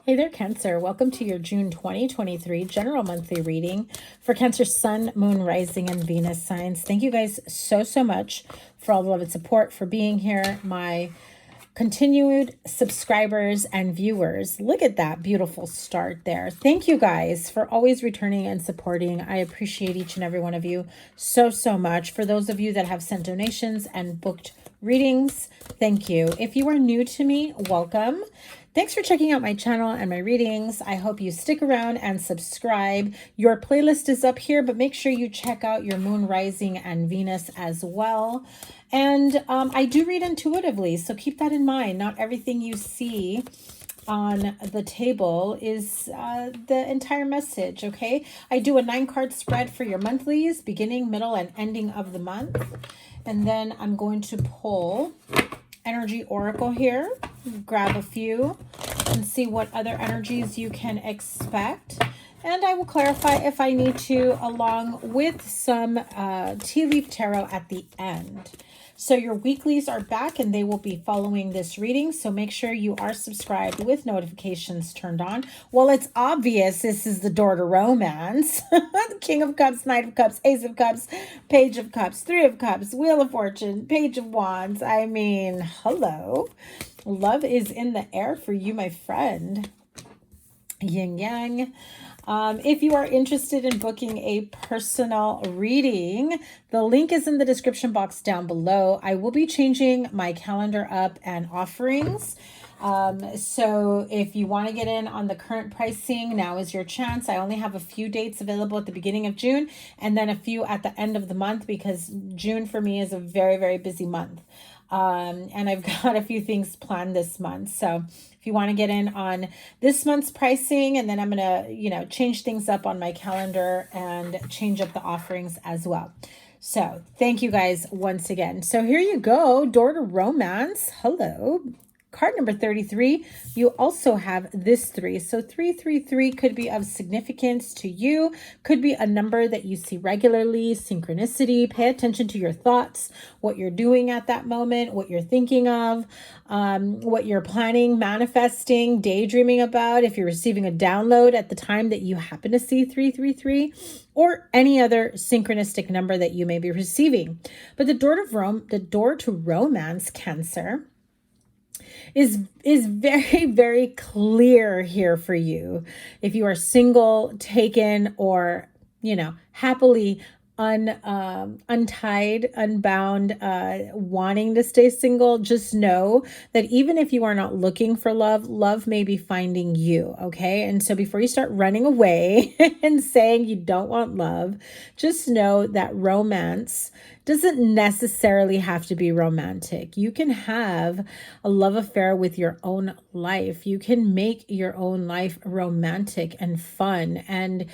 Hey there, Cancer. Welcome to your June 2023 general monthly reading for Cancer Sun, Moon, Rising, and Venus signs. Thank you guys so much for all the love and support, for being here. My continued subscribers and viewers. Look at that beautiful start there. Thank you guys for always returning and supporting. I appreciate each and every one of you so much. For those of you that have sent donations and booked readings, thank you. If you are new to me, welcome. Thanks for checking out my channel and my readings. I hope you stick around and subscribe. Your playlist is up here, but make sure you check out your Moon, Rising, and Venus as well. And I do read intuitively, so keep that in mind. Not everything you see on the table is the entire message, okay? I do a 9-card spread for your monthlies, beginning, middle, and ending of the month. And then I'm going to pull Energy Oracle here, grab a few and see what other energies you can expect. And I will clarify if I need to, along with some tea leaf tarot at the end. So your weeklies are back and they will be following this reading. So make sure you are subscribed with notifications turned on. Well, it's obvious this is the door to romance. King of Cups, Knight of Cups, Ace of Cups, Page of Cups, Three of Cups, Wheel of Fortune, Page of Wands. I mean, hello. Love is in the air for you, my friend. Yin yang. If you are interested in booking a personal reading, the link is in the description box down below. I will be changing my calendar up and offerings. So if you want to get in on the current pricing, now is your chance. I only have a few dates available at the beginning of June and then a few at the end of the month, because June for me is a very busy month. And I've got a few things planned this month. So if you want to get in on this month's pricing, and then I'm going to, change things up on my calendar and change up the offerings as well. So thank you guys once again. So here you go. Door to romance. Hello. Card number 33, you also have this 3. So 333 could be of significance to you, could be a number that you see regularly, synchronicity. Pay attention to your thoughts, what you're doing at that moment, what you're thinking of, what you're planning, manifesting, daydreaming about. If you're receiving a download at the time that you happen to see 333, or any other synchronistic number that you may be receiving. But the door to romance, Cancer, is very clear here for you. If you are single, taken, or happily untied, unbound, wanting to stay single, just know that even if you are not looking for love, love may be finding you, okay? And so before you start running away and saying you don't want love, just know that romance doesn't necessarily have to be romantic. You can have a love affair with your own life. You can make your own life romantic and fun, and,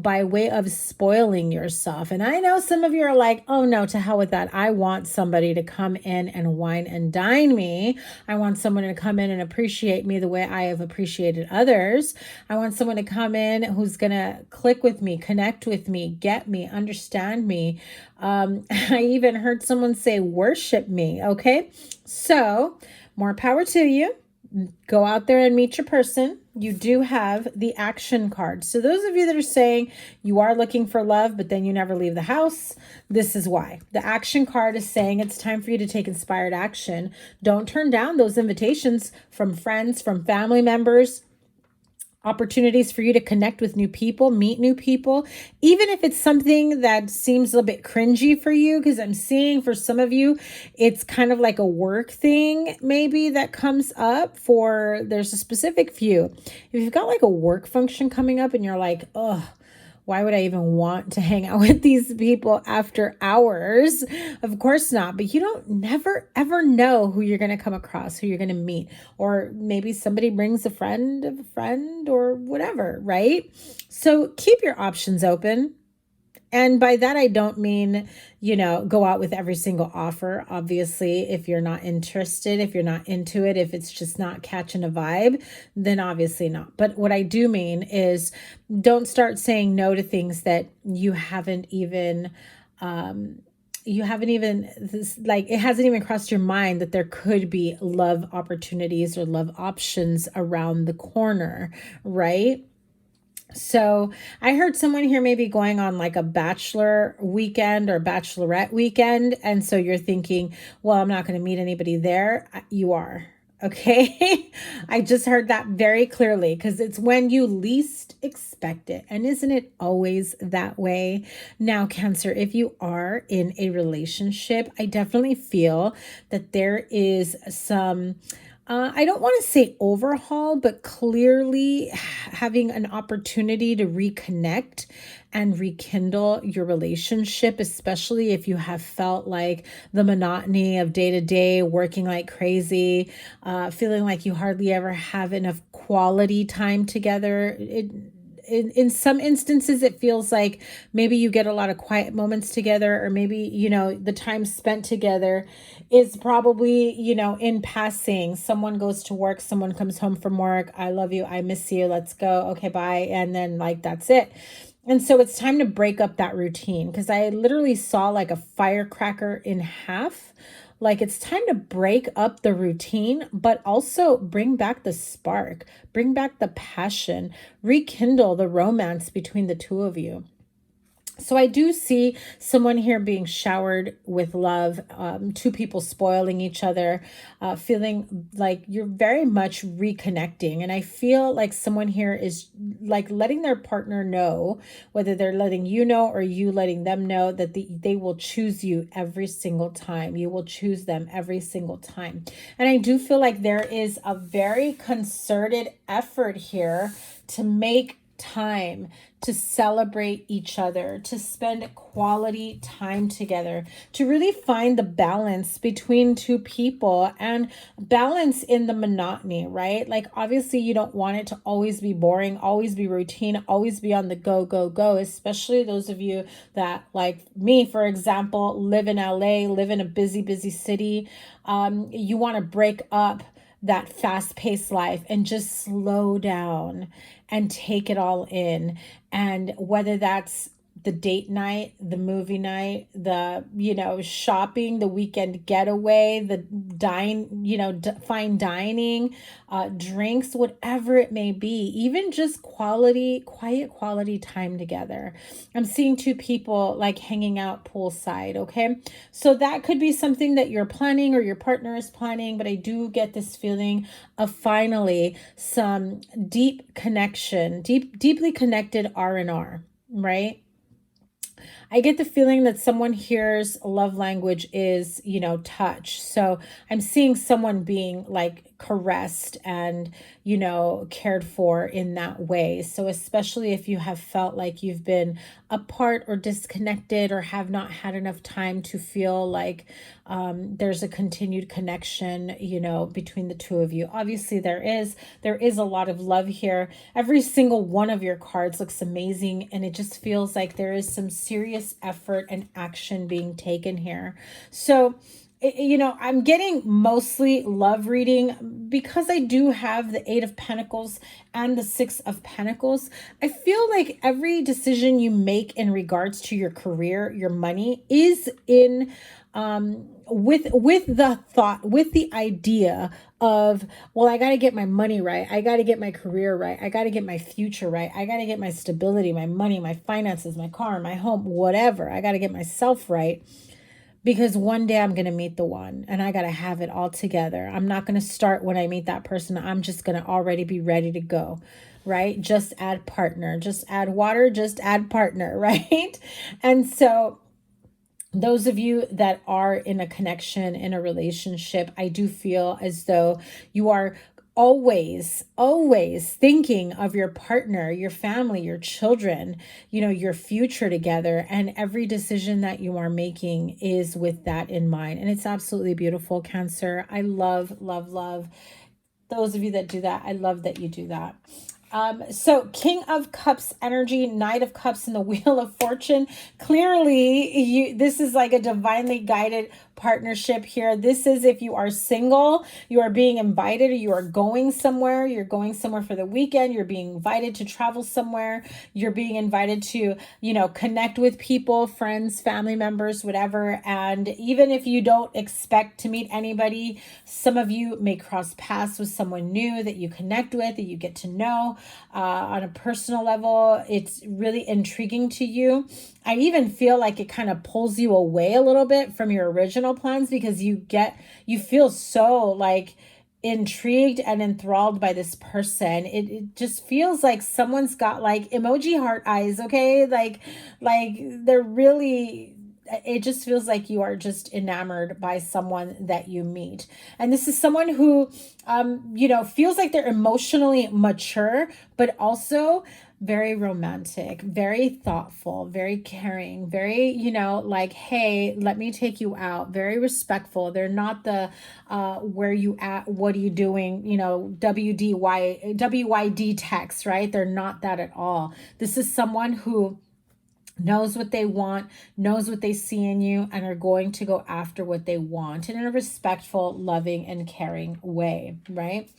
by way of spoiling yourself. And I know some of you are like, oh no, to hell with that. I want somebody to come in and wine and dine me. I want someone to come in and appreciate me the way I have appreciated others. I want someone to come in who's going to click with me, connect with me, get me, understand me. I even heard someone say, worship me. Okay. So more power to you. Go out there and meet your person. You do have the action card. So those of you that are saying you are looking for love, but then you never leave the house, this is why. The action card is saying it's time for you to take inspired action. Don't turn down those invitations from friends, from family members, opportunities for you to connect with new people, meet new people, even if it's something that seems a little bit cringy for you, because I'm seeing for some of you, it's kind of like a work thing maybe that comes up. There's a specific few. If you've got like a work function coming up and you're like, oh, why would I even want to hang out with these people after hours? Of course not. But you don't never, ever know who you're going to come across, who you're going to meet. Or maybe somebody brings a friend of a friend or whatever, right? So keep your options open. And by that, I don't mean, go out with every single offer. Obviously, if you're not interested, if you're not into it, if it's just not catching a vibe, then obviously not. But what I do mean is don't start saying no to things that you haven't even you haven't even, like, it hasn't even crossed your mind that there could be love opportunities or love options around the corner, right? So I heard someone here maybe going on like a bachelor weekend or bachelorette weekend. And so you're thinking, well, I'm not going to meet anybody there. You are. Okay. I just heard that very clearly because it's when you least expect it. And isn't it always that way? Now, Cancer, if you are in a relationship, I definitely feel that there is some I don't want to say overhaul, but clearly having an opportunity to reconnect and rekindle your relationship, especially if you have felt like the monotony of day to day, working like crazy, feeling like you hardly ever have enough quality time together. In some instances, it feels like maybe you get a lot of quiet moments together, or maybe, you know, the time spent together is probably, you know, in passing. Someone goes to work, someone comes home from work. I love you. I miss you. Let's go. Okay, bye. And then like, that's it. And so it's time to break up that routine, because I literally saw like a firecracker in half. Like, it's time to break up the routine, but also bring back the spark, bring back the passion, rekindle the romance between the two of you. So I do see someone here being showered with love, two people spoiling each other, feeling like you're very much reconnecting. And I feel like someone here is like letting their partner know, whether they're letting you know or you letting them know, that they will choose you every single time. You will choose them every single time. And I do feel like there is a very concerted effort here to make time to celebrate each other, to spend quality time together, to really find the balance between two people and balance in the monotony, right? Like, obviously you don't want it to always be boring, always be routine, always be on the go, go, go, especially those of you that, like me, for example, live in LA, live in a busy, busy city. You want to break up that fast-paced life and just slow down and take it all in. And whether that's the date night, the movie night, the, you know, shopping, the weekend getaway, the fine dining, drinks, whatever it may be, even just quiet quality time together. I'm seeing two people like hanging out poolside. Okay. So that could be something that you're planning or your partner is planning, but I do get this feeling of finally some deep connection, deeply connected R&R, right? I get the feeling that someone here's love language is, you know, touch. So I'm seeing someone being like caressed and, you know, cared for in that way. So especially if you have felt like you've been apart or disconnected or have not had enough time to feel like there's a continued connection, you know, between the two of you. Obviously there is a lot of love here. Every single one of your cards looks amazing, and it just feels like there is some serious effort and action being taken here. So, you know, I'm getting mostly love reading because I do have the Eight of Pentacles and the Six of Pentacles. I feel like every decision you make in regards to your career, your money, is in with the thought, with the idea of, well, I got to get my money right. I got to get my career right. I got to get my future right. I got to get my stability, my money, my finances, my car, my home, whatever. I got to get myself right. Because one day I'm going to meet the one and I got to have it all together. I'm not going to start when I meet that person. I'm just going to already be ready to go, right? Just add partner, just add water, just add partner, right? And so those of you that are in a connection, in a relationship, I do feel as though you are always thinking of your partner, your family, your children, you know, your future together. And every decision that you are making is with that in mind. And it's absolutely beautiful, Cancer. I love those of you that do that. I love that you do that. So King of Cups energy, Knight of Cups, and the Wheel of Fortune. Clearly, this is like a divinely guided partnership here. This is if you are single, you are being invited, or you are going somewhere. You're going somewhere for the weekend. You're being invited to travel somewhere. You're being invited to, you know, connect with people, friends, family members, whatever. And even if you don't expect to meet anybody, some of you may cross paths with someone new that you connect with, that you get to know on a personal level. It's really intriguing to you. I even feel like it kind of pulls you away a little bit from your original plans, because you feel so like intrigued and enthralled by this person. It just feels like someone's got like emoji heart eyes, okay? Like they're really, it just feels like you are just enamored by someone that you meet. And this is someone who, you know, feels like they're emotionally mature, but also very romantic, very thoughtful, very caring, very, you know, like, hey, let me take you out, very respectful. They're not the, where you at, what are you doing, you know, WYD text, right? They're not that at all. This is someone who knows what they want, knows what they see in you, and are going to go after what they want in a respectful, loving, and caring way, right?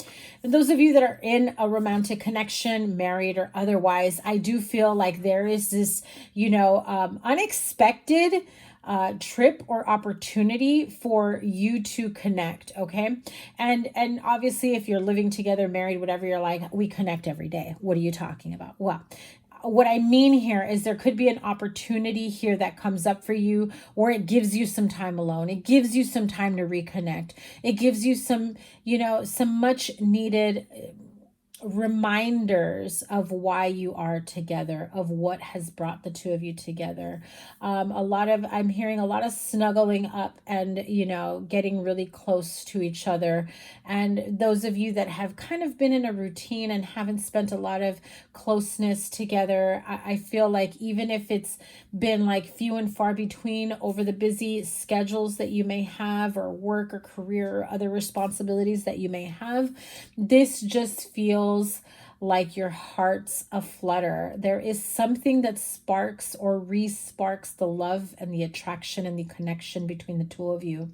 And those of you that are in a romantic connection, married or otherwise, I do feel like there is this, you know, unexpected trip or opportunity for you to connect, okay? And obviously, if you're living together, married, whatever, you're like, we connect every day. What are you talking about? Well, what I mean here is there could be an opportunity here that comes up for you, or it gives you some time alone. It gives you some time to reconnect. It gives you some, you know, some much needed reminders of why you are together, of what has brought the two of you together. I'm hearing a lot of snuggling up and, you know, getting really close to each other. And those of you that have kind of been in a routine and haven't spent a lot of closeness together, I feel like even if it's been like few and far between over the busy schedules that you may have, or work or career or other responsibilities that you may have, this just feels like your heart's aflutter. There is something that sparks or re-sparks the love and the attraction and the connection between the two of you.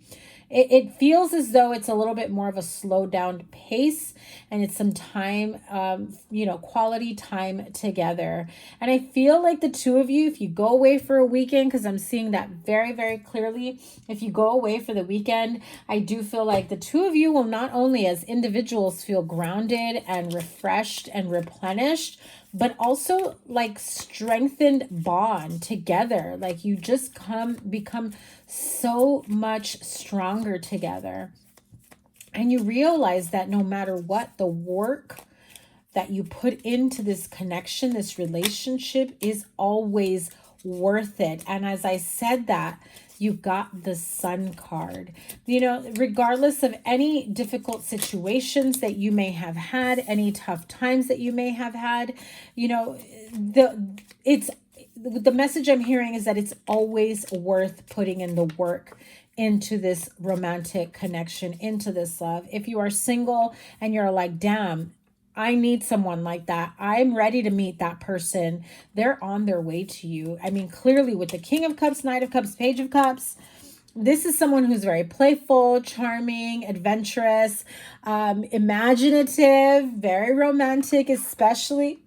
It feels as though it's a little bit more of a slow down pace, and it's some time, you know, quality time together. And I feel like the two of you, if you go away for a weekend, because I'm seeing that very, very clearly, if you go away for the weekend, I do feel like the two of you will not only as individuals feel grounded and refreshed and replenished, but also like strengthened bond together. Like you just become so much stronger together. And you realize that no matter what, the work that you put into this connection, this relationship, is always worth it. And as I said that, you got the Sun card. You know, regardless of any difficult situations that you may have had, any tough times that you may have had, you know, the message I'm hearing is that it's always worth putting in the work into this romantic connection, into this love. If you are single and you're like, damn, I need someone like that, I'm ready to meet that person, they're on their way to you. I mean, clearly with the King of Cups, Knight of Cups, Page of Cups, this is someone who's very playful, charming, adventurous, imaginative, very romantic, especially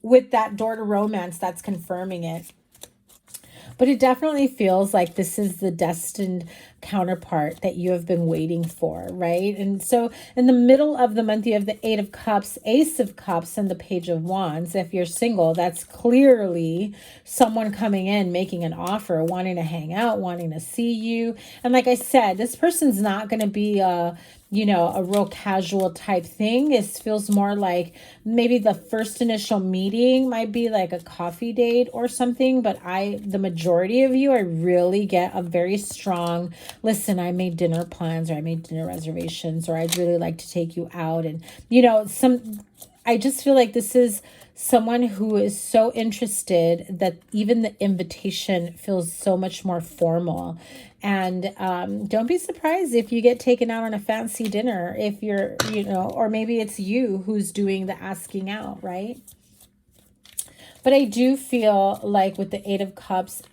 with that door to romance that's confirming it. But it definitely feels like this is the destined counterpart that you have been waiting for, right? And so in the middle of the month, you have the Eight of Cups, Ace of Cups, and the Page of Wands. If you're single, that's clearly someone coming in, making an offer, wanting to hang out, wanting to see you. And like I said, this person's not going to be a real casual type thing. This feels more like maybe the first initial meeting might be like a coffee date or something. But the majority of you, I really get a very strong, listen, I made dinner plans, or I made dinner reservations, or I'd really like to take you out. And, I just feel like this is someone who is so interested that even the invitation feels so much more formal. And don't be surprised if you get taken out on a fancy dinner, if you're, or maybe it's you who's doing the asking out, right? But I do feel like with the Eight of Cups,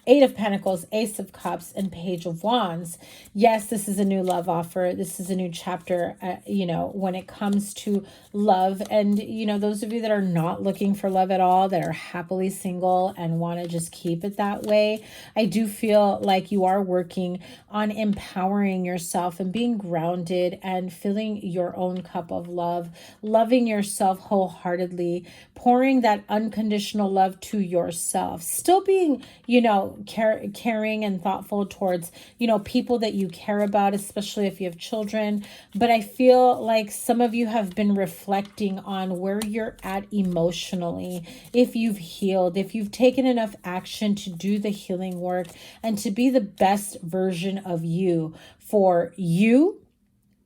Eight of Pentacles, Ace of Cups, and Page of Wands. Yes, this is a new love offer. This is a new chapter, you know, when it comes to love. And, you know, those of you that are not looking for love at all, that are happily single and want to just keep it that way, I do feel like you are working on empowering yourself and being grounded and filling your own cup of love, loving yourself wholeheartedly, pouring that unconditional love to yourself, still being, you know, caring and thoughtful towards, you know, people that you care about, especially if you have children. But I feel like some of you have been reflecting on where you're at emotionally, if you've healed, if you've taken enough action to do the healing work and to be the best version of you for you,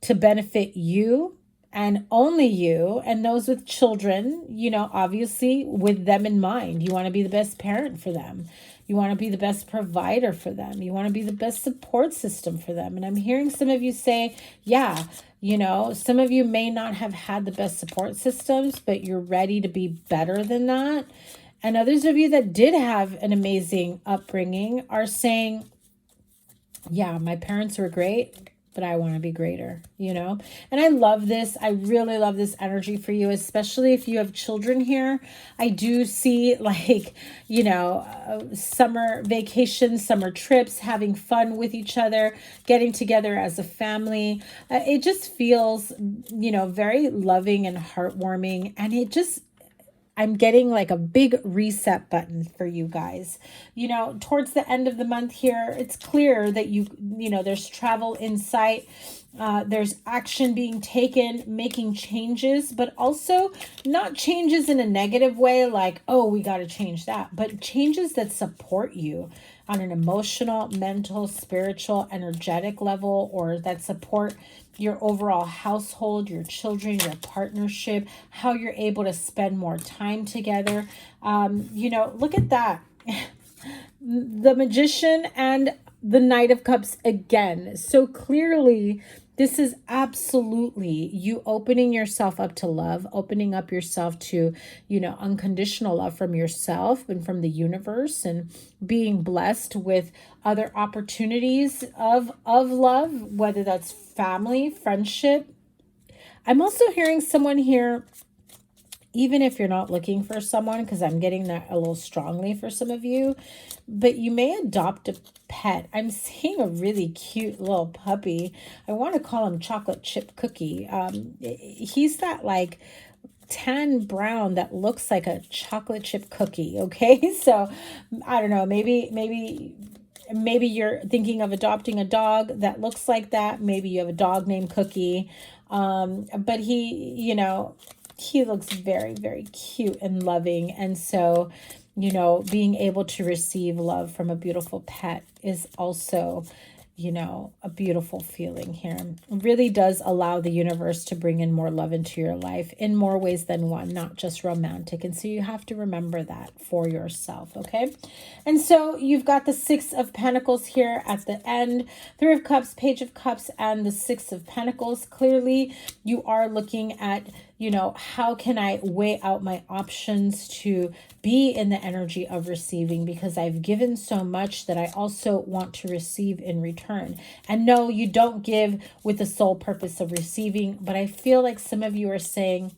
to benefit you and only you, and those with children, you know, obviously with them in mind. You want to be the best parent for them. You want to be the best provider for them. You want to be the best support system for them. And I'm hearing some of you say, yeah, you know, some of you may not have had the best support systems, but you're ready to be better than that. And others of you that did have an amazing upbringing are saying, yeah, my parents were great, but I want to be greater, you know? And I love this. I really love this energy for you, especially if you have children here. I do see, like, you know, summer vacations, summer trips, having fun with each other, getting together as a family. It just feels, you know, very loving and heartwarming. And it just, I'm getting like a big reset button for you guys. You know, towards the end of the month here, it's clear that you know, there's travel in sight. There's action being taken, making changes, but also not changes in a negative way, like, oh, we got to change that, but changes that support you on an emotional, mental, spiritual, energetic level, or that support your overall household, your children, your partnership, how you're able to spend more time together. You know, look at that. The Magician and the Knight of Cups again. So clearly, this is absolutely you opening yourself up to love, opening up yourself to, you know, unconditional love from yourself and from the universe, and being blessed with other opportunities of love, whether that's family, friendship. I'm also hearing someone here, even if you're not looking for someone, because I'm getting that a little strongly for some of you, but you may adopt a pet. I'm seeing a really cute little puppy. I want to call him Chocolate Chip Cookie. He's that like tan brown that looks like a chocolate chip cookie. Okay. So I don't know, maybe you're thinking of adopting a dog that looks like that. Maybe you have a dog named Cookie. But he, you know, he looks very, very cute and loving. And so, you know, being able to receive love from a beautiful pet is also, you know, a beautiful feeling here. It really does allow the universe to bring in more love into your life in more ways than one, not just romantic. And so you have to remember that for yourself, okay? And so you've got the Six of Pentacles here at the end, Three of Cups, Page of Cups, and the Six of Pentacles. Clearly, you are looking at, you know, how can I weigh out my options to be in the energy of receiving, because I've given so much that I also want to receive in return. And no, you don't give with the sole purpose of receiving, but I feel like some of you are saying,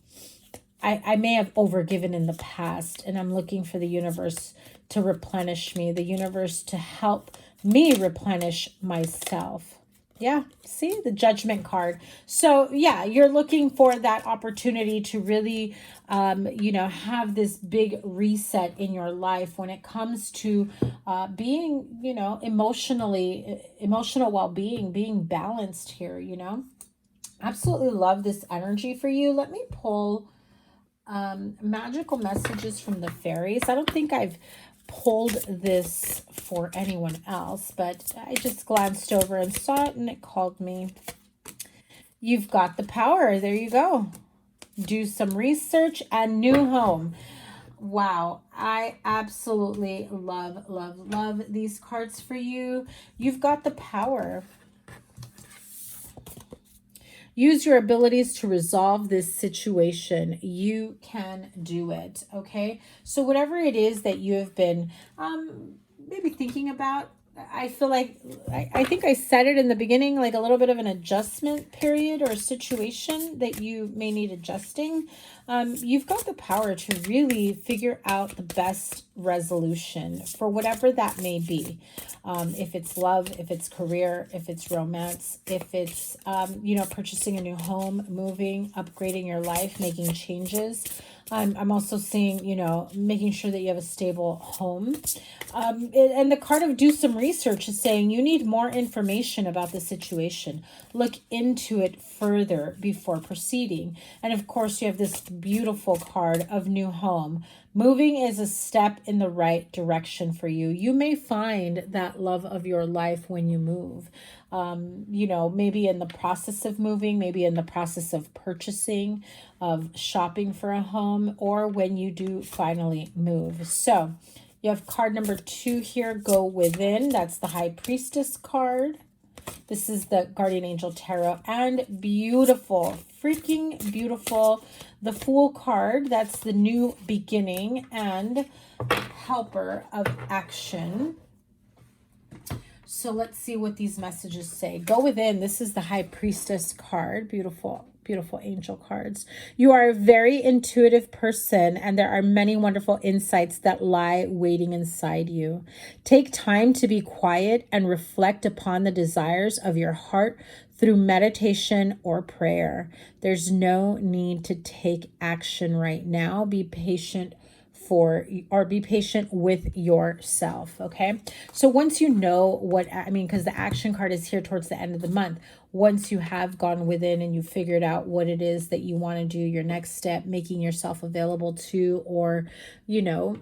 I may have overgiven in the past, and I'm looking for the universe to replenish me, the universe to help me replenish myself. Yeah, see the Judgment card. So yeah, you're looking for that opportunity to really, you know, have this big reset in your life when it comes to being, you know, emotional well-being, being balanced here, you know. Absolutely love this energy for you. Let me pull magical messages from the fairies. I don't think I've pulled this for anyone else, but I just glanced over and saw it and it called me. You've got the power. There you go. Do some research and new home. Wow, I absolutely love, love, love these cards for you. You've got the power. Use your abilities to resolve this situation. You can do it, okay? So whatever it is that you have been, maybe thinking about. I feel like, I think I said it in the beginning, like a little bit of an adjustment period or a situation that you may need adjusting. You've got the power to really figure out the best resolution for whatever that may be. If it's love, if it's career, if it's romance, if it's, you know, purchasing a new home, moving, upgrading your life, making changes. I'm also seeing, you know, making sure that you have a stable home. And the card of do some research is saying you need more information about the situation. Look into it further before proceeding. And of course, you have this beautiful card of new home. Moving is a step in the right direction for you. You may find that love of your life when you move. You know, maybe in the process of moving, maybe in the process of purchasing, of shopping for a home, or when you do finally move. So you have card number 2 here, Go Within. That's the High Priestess card. This is the Guardian Angel Tarot, and beautiful, freaking beautiful. The Fool card, that's the new beginning, and Helper of Action. So let's see what these messages say. Go Within. This is the High Priestess card. Beautiful, beautiful angel cards. You are a very intuitive person, and there are many wonderful insights that lie waiting inside you. Take time to be quiet and reflect upon the desires of your heart through meditation or prayer. There's no need to take action right now. Be patient be patient with yourself. Okay. So once you know what, I mean, because the action card is here towards the end of the month, once you have gone within and you figured out what it is that you want to do, your next step, making yourself available to, or, you know,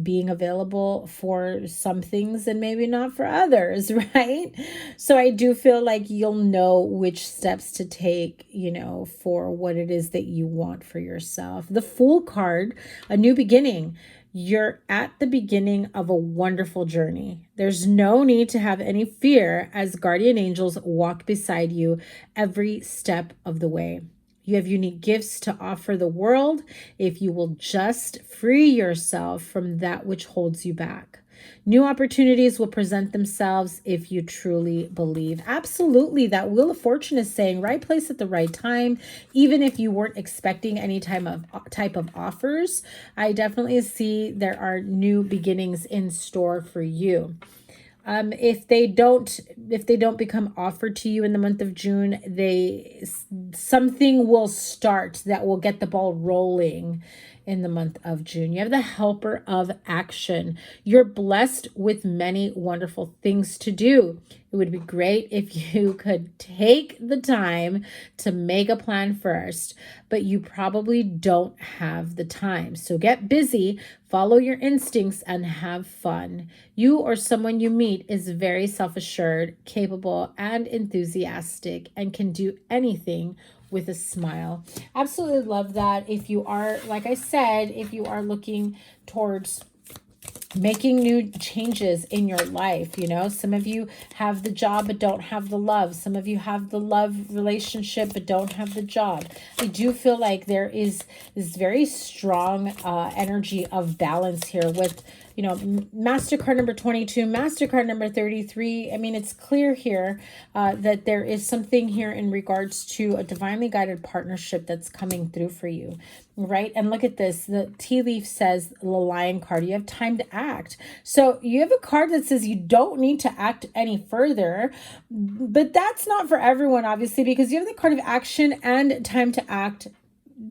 being available for some things and maybe not for others, right? So I do feel like you'll know which steps to take, you know, for what it is that you want for yourself. The Fool card, a new beginning. You're at the beginning of a wonderful journey. There's no need to have any fear as guardian angels walk beside you every step of the way. You have unique gifts to offer the world if you will just free yourself from that which holds you back. New opportunities will present themselves if you truly believe. Absolutely, that Wheel of Fortune is saying right place at the right time. Even if you weren't expecting any type of offers, I definitely see there are new beginnings in store for you. If they don't become offered to you in the month of June, something will start that will get the ball rolling in the month of June. You have the Helper of Action. You're blessed with many wonderful things to do. It would be great if you could take the time to make a plan first, but you probably don't have the time. So get busy, follow your instincts, and have fun. You or someone you meet is very self-assured, capable, and enthusiastic, and can do anything with a smile. Absolutely love that. If you are, like I said, if you are looking towards making new changes in your life, you know, some of you have the job but don't have the love. Some of you have the love relationship but don't have the job. I do feel like there is this very strong energy of balance here with, you know, MasterCard number 22, MasterCard number 33. I mean, it's clear here that there is something here in regards to a divinely guided partnership that's coming through for you, right? And look at this. The tea leaf says the Lion card. You have time to act. So you have a card that says you don't need to act any further, but that's not for everyone, obviously, because you have the card of action and time to act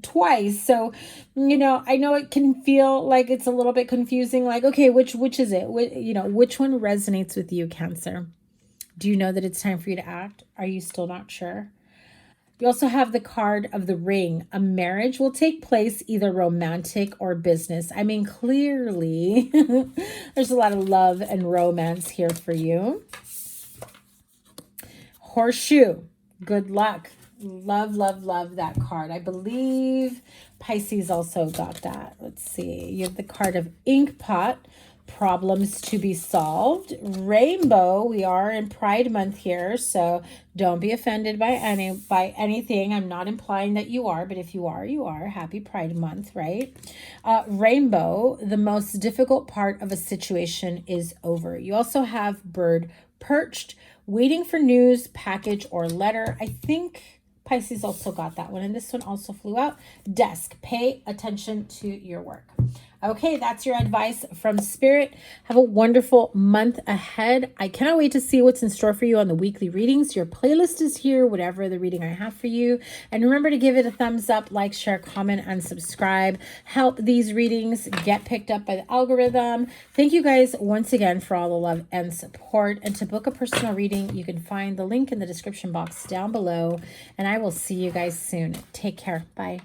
twice. So, you know, I know it can feel like it's a little bit confusing, like, okay, which is it? You know, which one resonates with you, Cancer? Do you know that it's time for you to act? Are you still not sure? You also have the card of the Ring. A marriage will take place, either romantic or business. I mean, clearly, there's a lot of love and romance here for you. Horseshoe. Good luck. Love, love, love that card. I believe Pisces also got that. Let's see. You have the card of Ink Pot. problems to be solved. Rainbow, we are in Pride Month here, so don't be offended by anything. I'm not implying that you are, but if you are, you are. Happy Pride Month, right? Rainbow, the most difficult part of a situation is over. You also have bird perched, waiting for news, package, or letter. I think Pisces also got that one, and this one also flew out. Desk, pay attention to your work. Okay, that's your advice from Spirit. Have a wonderful month ahead. I cannot wait to see what's in store for you on the weekly readings. Your playlist is here, whatever the reading I have for you. And remember to give it a thumbs up, like, share, comment, and subscribe. Help these readings get picked up by the algorithm. Thank you guys once again for all the love and support. And to book a personal reading, you can find the link in the description box down below. And I will see you guys soon. Take care. Bye.